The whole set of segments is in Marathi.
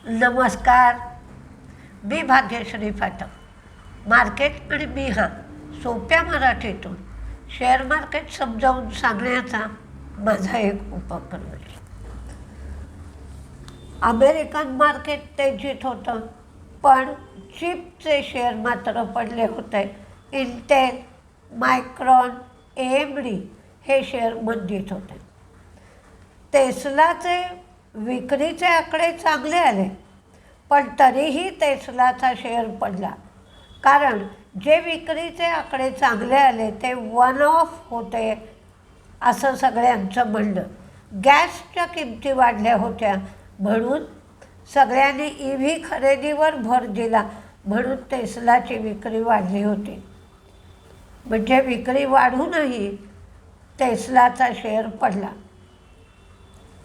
नमस्कार. मी भाग्यश्री फाटक. मार्केट आणि मी सोप्या मराठीतून शेअर मार्केट समजावून सांगण्याचा माझा एक उपक्रम आहे. अमेरिकन मार्केट तेजीत होतं, पण चिपचे शेअर मात्र पडले होते. इंटेल, मायक्रॉन, AMD हे शेअर मंदीत होते. टेस्लाचे विक्रीचे आकडे चांगले आले, पण तरीही टेस्लाचा शेअर पडला. कारण जे विक्रीचे आकडे चांगले आले ते वन ऑफ होते असं सगळ्यांचं म्हणणं. गॅसच्या किमती वाढल्या होत्या म्हणून सगळ्यांनी EV खरेदीवर भर दिला, म्हणून टेस्लाची विक्री वाढली होती. म्हणजे विक्री वाढूनही टेस्लाचा शेअर पडला.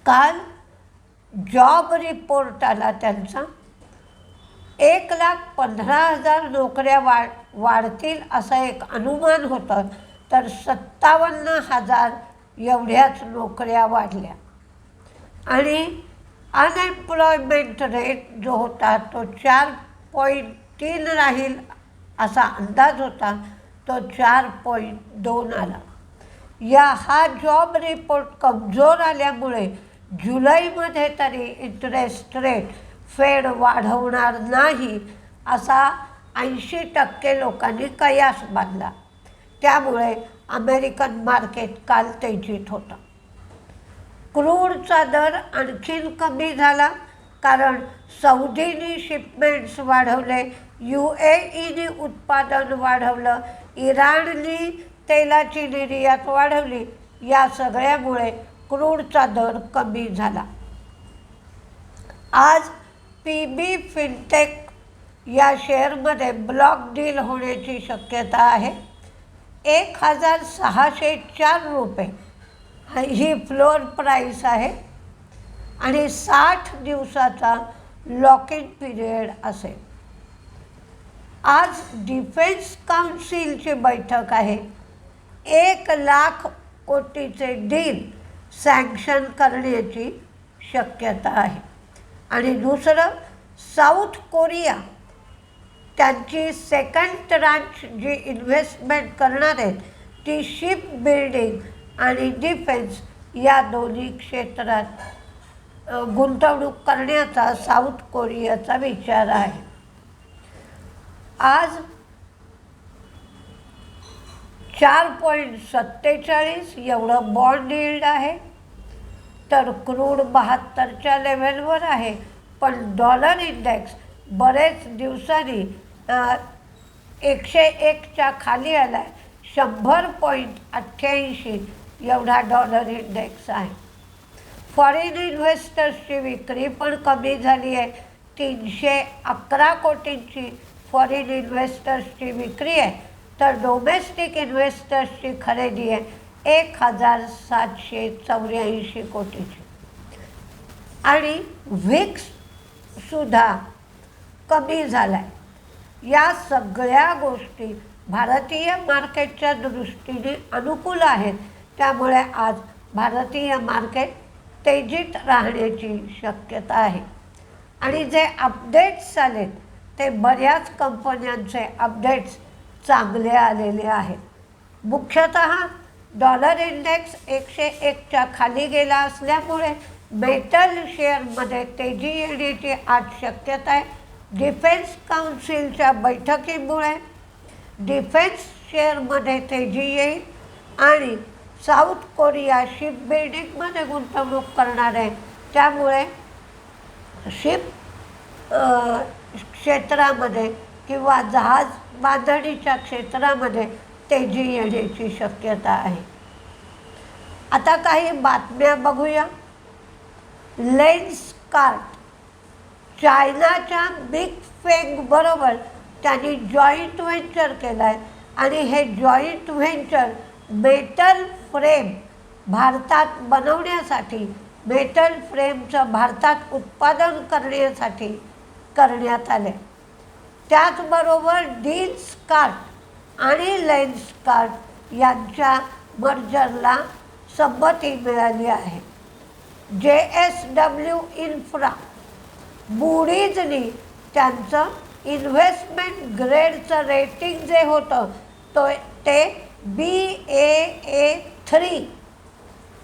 काल जॉब रिपोर्ट आला त्यांचा. 1,15,000 नोकऱ्या वाढतील असं एक अनुमान होतं, तर 57,000 एवढ्याच नोकऱ्या वाढल्या. आणि अनएम्प्लॉयमेंट रेट जो होता तो 4.3 राहील असा अंदाज होता, तो 4.2 आला. हा जॉब रिपोर्ट कमजोर आल्यामुळे जुलैमध्ये तरी इंटरेस्ट रेट फेड वाढवणार नाही असा 80% लोकांनी कयास बांधला. त्यामुळे अमेरिकन मार्केट काल तेजीत होतं. क्रूडचा दर आणखीन कमी झाला, कारण सौदीने शिपमेंट्स वाढवले, UAEने उत्पादन वाढवलं, इराणने तेलाची निर्यात वाढवली. या सगळ्यामुळे क्रूडचा दर कमी झाला. आज PB फिनटेक या शेअरमध्ये ब्लॉक डील होण्याची शक्यता आहे. 1,604 रुपये ही फ्लोअर प्राईस आहे आणि 60 दिवसाचा लॉक इन पिरियड असेल. आज डिफेन्स काउन्सिलची बैठक आहे. 1,00,000 कोटीचे डील सँक्शन करण्याची शक्यता आहे. आणि दुसरं, साऊथ कोरिया त्यांची सेकंड ट्रांच जी इन्व्हेस्टमेंट करणार आहेत ती शिप बिल्डिंग आणि डिफेन्स या दोन्ही क्षेत्रात गुंतवणूक करण्याचा साऊथ कोरियाचा विचार आहे. आज 4.47 एवढं बॉन्ड यील्ड आहे, तर क्रूड 72च्या लेव्हलवर आहे. पण डॉलर इंडेक्स बरेच दिवसांनी 101च्या खाली आला आहे. 100.88 एवढा डॉलर इंडेक्स आहे. फॉरेन इन्व्हेस्टर्सची विक्री पण कमी झाली आहे. 311 कोटींची फॉरेन इन्व्हेस्टर्सची विक्री आहे, तर डोमेस्टिक इन्व्हेस्टर्सची खरेदी आहे 1,784 कोटीची. आणि व्हिक्ससुद्धा कमी झाला आहे. या सगळ्या गोष्टी भारतीय मार्केटच्या दृष्टीने अनुकूल आहेत. त्यामुळे आज भारतीय मार्केट तेजीत राहण्याची शक्यता आहे. आणि जे अपडेट्स आलेत ते बऱ्याच कंपन्यांचे अपडेट्स चांगले आलेले आहेत. मुख्यतः डॉलर इंडेक्स 101च्या खाली गेला असल्यामुळे मेटल शेअरमध्ये तेजी येण्याची आज शक्यता आहे. डिफेन्स काउन्सिलच्या बैठकीमुळे डिफेन्स शेअरमध्ये तेजी येईल. आणि साऊथ कोरिया शिप बिल्डिंगमध्ये गुंतवणूक करणार आहे, त्यामुळे शिप क्षेत्रामध्ये किंवा जहाज बांधणीच्या क्षेत्रामध्ये तेजी येण्याची शक्यता आहे. आता काही बातम्या बघूया. लेन्सकार्ट चायनाच्या बिग फेंग बरोबर त्यांनी जॉईंट व्हेंचर केलं आहे. आणि हे जॉईंट व्हेंचर मेटल फ्रेम भारतात बनवण्यासाठी, मेटल फ्रेमचं भारतात उत्पादन करण्यासाठी करण्यात आले. त्याचबरोबर डील्सकार्ट आणि लेन्सकार्ट यांच्या मर्जरला संमती मिळाली आहे. JSW इन्फ्रा मूडीजनी त्यांचं इन्व्हेस्टमेंट ग्रेडचं रेटिंग जे होतं ते Baa3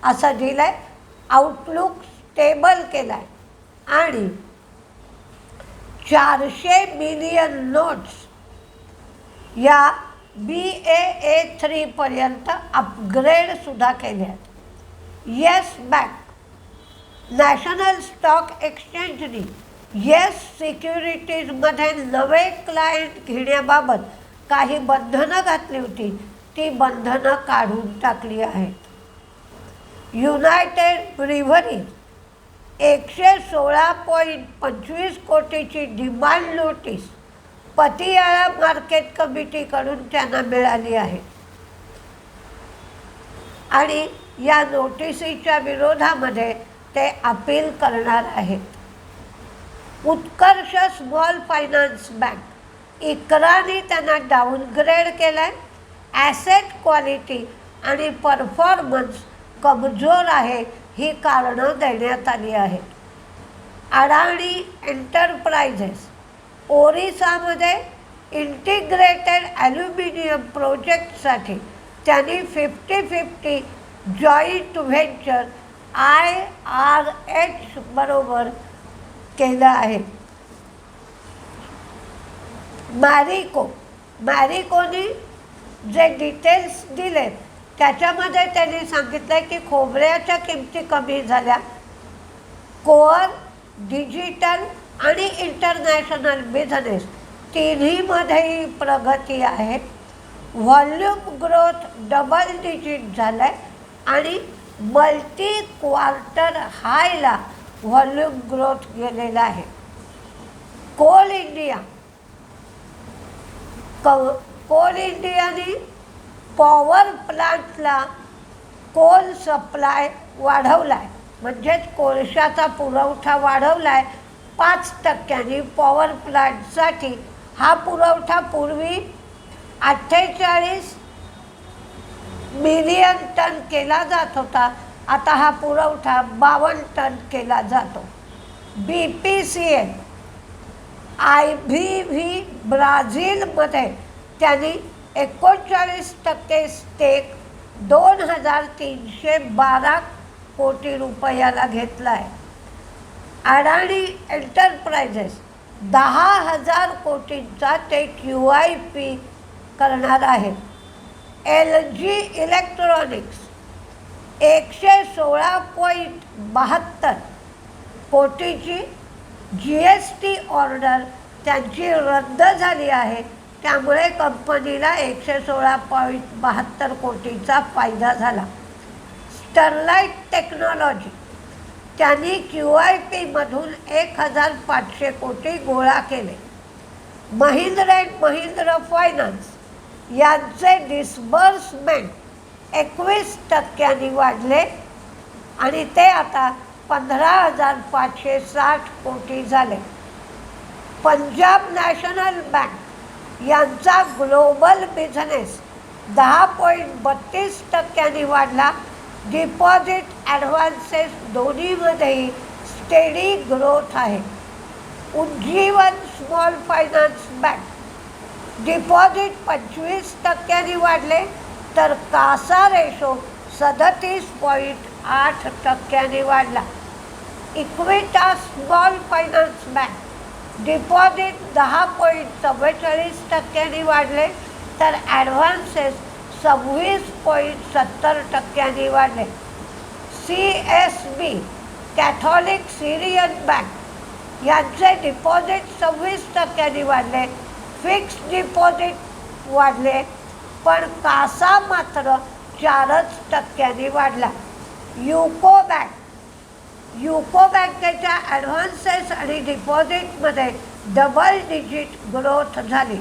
असं दिलं आहे. आउटलुक स्टेबल केला आहे आणि 400 मिलियन नोट्स या Baa3 पर्यंत अपग्रेडसुद्धा केले आहेत. येस बँक नॅशनल स्टॉक एक्सचेंजनी येस सिक्युरिटीजमध्ये नवे क्लायंट घेण्याबाबत काही बंधनं घातली होती. ती बंधनं काढून टाकली आहेत. युनायटेड ब्रिव्हरी 116.25 कोटीची डिमांड नोटीस पतियाळा मार्केट कमिटीकडून त्यांना मिळाली आहे आणि या नोटिसीच्या विरोधामध्ये ते अपील करणार आहेत. उत्कर्ष स्मॉल फायनान्स बँक इकराने त्यांना डाऊनग्रेड केलं आहे. ॲसेट क्वालिटी आणि परफॉर्मन्स कमजोर आहे ही कारणं देण्यात आली आहेत. अडाणी एंटरप्राइजेस ओरिसामध्ये इंटिग्रेटेड ॲल्युमिनियम प्रोजेक्टसाठी त्यांनी 50-50 जॉईंट व्हेंचर IRH बरोबर केलं आहे. मॅरिकोने जे डिटेल्स दिलेत त्याच्यामध्ये त्यांनी सांगितलं आहे की खोबऱ्याच्या किमती कमी झाल्या. कोअर, डिजिटल आणि इंटरनॅशनल बिझनेस तिन्हीमध्येही प्रगती आहे. व्हॉल्यूम ग्रोथ डबल डिजिट झालं आहे आणि मल्टी क्वार्टर हायला व्हॉल्यूम ग्रोथ गेलेला आहे. कोल इंडियाने पॉवर प्लांटला कोल सप्लाय वाढवला आहे, म्हणजेच कोळशाचा पुरवठा वाढवला आहे 5%. पॉवर प्लांटसाठी हा पुरवठा पूर्वी 48 मिलियन टन केला जात होता, आता हा पुरवठा 52 टन केला जातो. BPCL IBV ब्राझीलमध्ये त्यांनी 39% स्टेक 2,312 कोटी रुपयाला घेतला आहे. अडाणी एंटरप्राइजेस 10,000 कोटींचा ते QIP करणार आहे. LG इलेक्ट्रॉनिक्स 116.72 कोटीची GST ऑर्डर त्यांची रद्द झाली आहे, त्यामुळे कंपनीला 116.72 कोटीचा फायदा झाला. स्टरलाइट टेक्नॉलॉजी त्यांनी QIPमधून 1,500 कोटी गोळा केले. महिंद्रा अँड महिंद्रा फायनान्स यांचे डिस्बर्समेंट 21% वाढले आणि ते आता 15,560 कोटी झाले. पंजाब नॅशनल बँक यांचा ग्लोबल बिझनेस 10.32% वाढला. डिपॉझिट ॲडव्हान्सेस दोन्हीमध्येही स्टेडी ग्रोथ आहे. Ujjivan small finance bank deposit 25% वाढले तर कासा रेशो 37.8% वाढला. Equitas small finance bank deposit 10.44% वाढले तर ॲडव्हान्सेस 26.70% वाढले. CSB कॅथॉलिक सिरियन बँक यांचे डिपॉझिट 26% वाढले. फिक्स्ड डिपॉझिट वाढले पण कासा मात्र 4% वाढला. युको बँकेच्या ॲडव्हान्सेस आणि डिपॉझिटमध्ये डबल डिजिट ग्रोथ झाली.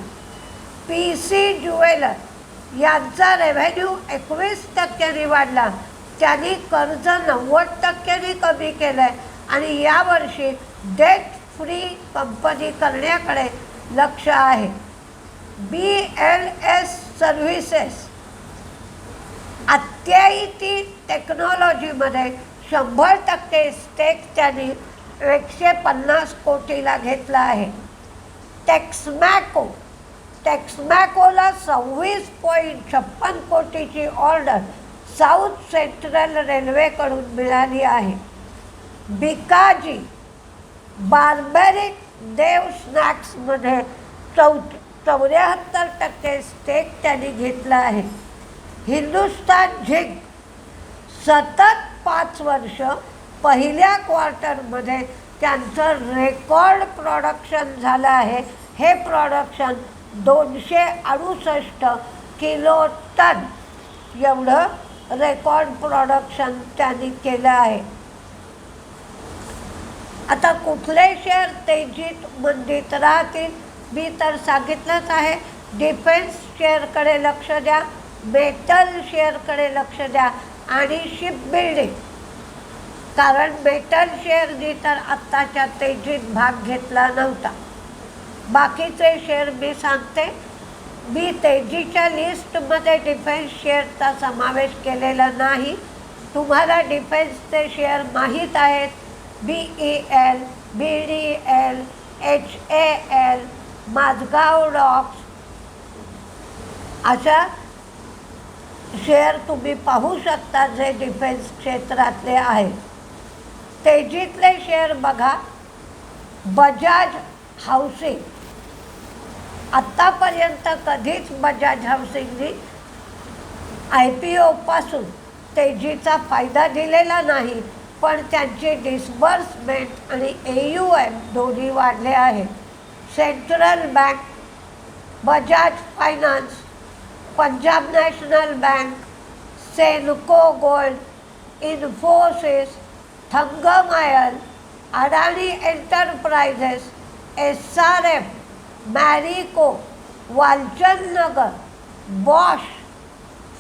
PC ज्वेलर यांचा रेव्हेन्यू 21% वाढला. त्यांनी कर्ज 90% कमी केलं आहे आणि यावर्षी डेट फ्री कंपनी करण्याकडे लक्ष आहे. BLS सर्व्हिसेस अत्यायिती टेक्नॉलॉजीमध्ये 100% स्टेक त्यांनी 150 कोटीला घेतला आहे. टेक्समॅकोला 26.56 कोटीची ऑर्डर साऊथ सेंट्रल रेल्वेकडून मिळाली आहे. बिकाजी बार्बेरिक देव स्नॅक्समध्ये 74% स्टेक त्यांनी घेतला आहे. हिंदुस्तान झिंक सतत 5 वर्ष पहिल्या क्वार्टरमध्ये त्यांचं रेकॉर्ड प्रोडक्शन झालं आहे. हे प्रोडक्शन 268 किलो टन एवढं रेकॉर्ड प्रोडक्शन त्यांनी केलं आहे. आता कुठले शेअर तेजीत मंदीत राहतील? मी तर सांगितलंच आहे. डिफेन्स शेअरकडे लक्ष द्या, मेटल शेअरकडे लक्ष द्या आणि शिप बिल्डिंग. कारण मेटल शेअरनी तर आत्ताच्या तेजीत भाग घेतला नव्हता. बाकीचे शेअर मी सांगते. मी तेजीच्या लिस्टमध्ये डिफेन्स शेअरचा समावेश केलेला नाही. तुम्हाला डिफेन्सचे शेअर माहीत आहेत. BEL, BDL, HAL, Mazagon docks अशा शेअर तुम्ही पाहू शकता जे डिफेन्स क्षेत्रातले आहेत. तेजीतले शेअर बघा. बजाज हाऊसिंग. आत्तापर्यंत कधीच बजाज हाऊसिंगनी IPOपासून तेजीचा फायदा दिलेला नाही, पण त्यांची डिस्बर्समेंट आणि AUM दोन्ही वाढले आहेत. Central bank, Bajaj finance, Punjab national bank, Senco gold, Infosys, Thangamayil, Adani enterprises, SRF, Marico, Walchandnagar, Bosch,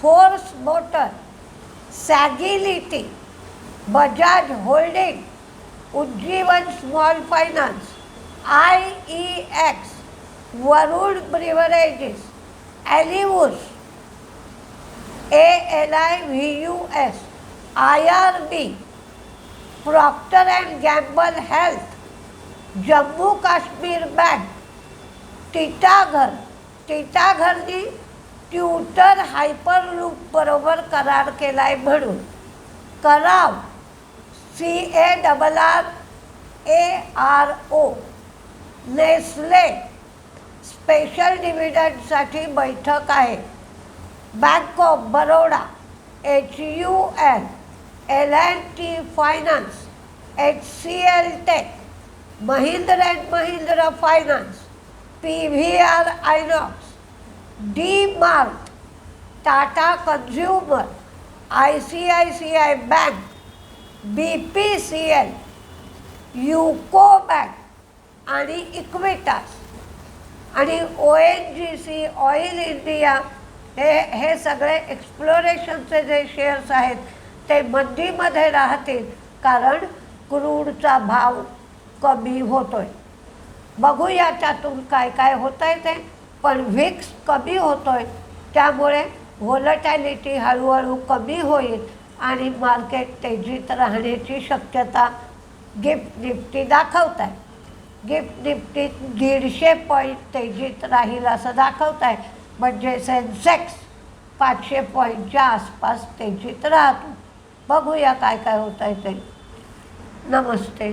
force motor, Sagility, Bajaj holding, Ujjivan small finance, IEX, Varun beverages, Alivus, ALIVUS, IRB, Procter and Gamble health, Jammu Kashmir bank, टिटाघरनी ट्यूटर हायपरलूप बरोबर करार केलाय म्हणून. कराव, CARRO, नेस्ले स्पेशल डिव्हिडंडसाठी बैठक आहे. Bank of Baroda, HUL, L&T finance, HCL tech, Mahindra and Mahindra finance, PVR Inox, DMart, Tata consumer, ICICI bank, BPCL, UCO bank आणि इक्विटास आणि ONGC ऑइल इंडिया हे सगळे एक्सप्लोरेशनचे जे शेअर्स आहेत ते मंदीमध्ये राहतील, कारण क्रूडचा भाव कमी होतोय. बघू याच्यातून काय काय होतं आहे ते. पण व्हिक्स कमी होतोय, त्यामुळे व्होलटॅलिटी हळूहळू कमी होईल आणि मार्केट तेजीत राहण्याची शक्यता गिफ्ट निफ्टी दाखवत आहे. गिफ्ट निफ्टी 150 पॉईंट तेजीत राहील असं दाखवत आहे. म्हणजे सेन्सेक्स 500 पॉईंटच्या आसपास तेजीत राहतो. बघूया काय काय होत आहे ते. नमस्ते.